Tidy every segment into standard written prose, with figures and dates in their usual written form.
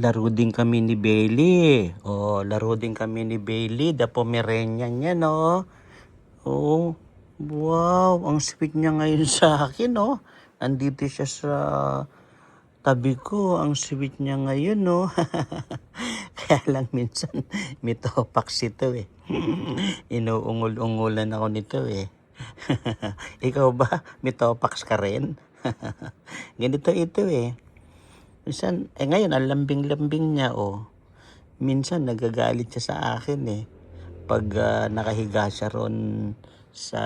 Laro din kami ni Bailey. Oh, laro din kami ni Bailey. The Pomeranian niya, no? Oh, wow. Ang sweet niya ngayon sa akin, no? Andito siya sa tabi ko. Ang sweet niya ngayon, no? Kaya lang minsan may topax ito eh. Inuungol-ungulan ako nito eh. Ikaw ba? May topax ka rin? Ganito ito eh. Minsan, ngayon, ang lambing-lambing niya, oh. Minsan, nagagalit siya sa akin, eh. Pag nakahiga siya ron sa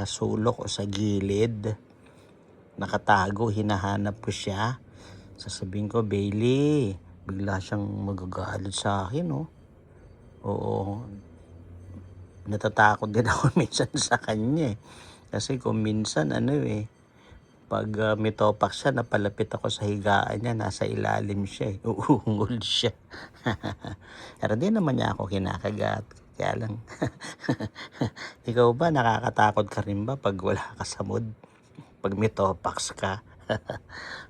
sulok o sa gilid, nakatago, hinahanap ko siya. Sasabihin ko, Bailey, bigla siyang magagalit sa akin, oh. Oo, natatakot din ako minsan sa kanya, eh. Kasi kung minsan, pag may topak siya, napalapit ako sa higaan niya, nasa ilalim siya, eh. Uungol siya. Pero di naman niya ako kinakagat. Kaya lang, ikaw ba, nakakatakot ka rin ba pag wala ka sa mood? Pag may topax ka?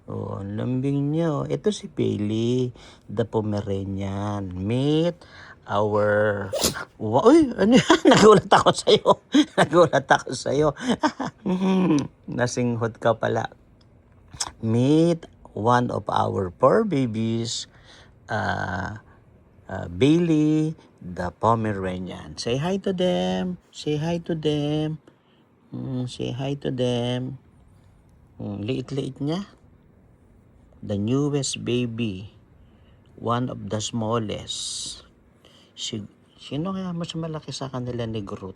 Oh, ang lambing niya. Ito si Bailey, the Pomeranian. Meet our... Uy, ano yan? Nagulat ako sa'yo. Nagulat ako sa'yo. Nasinghot ka pala. Meet one of our four babies, Bailey, the Pomeranian. Say hi to them. Say hi to them. Say hi to them. Liit-liit niya. The newest baby. One of the smallest. Sino kaya mas malaki sa kanila ni Groot?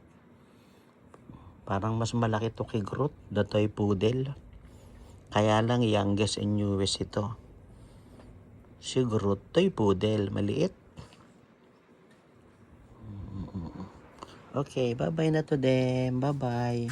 Parang mas malaki to kay Groot, the toy poodle. Kaya lang youngest and newest ito. Si Groot, toy poodle, maliit. Okay, bye-bye na to them. Bye-bye.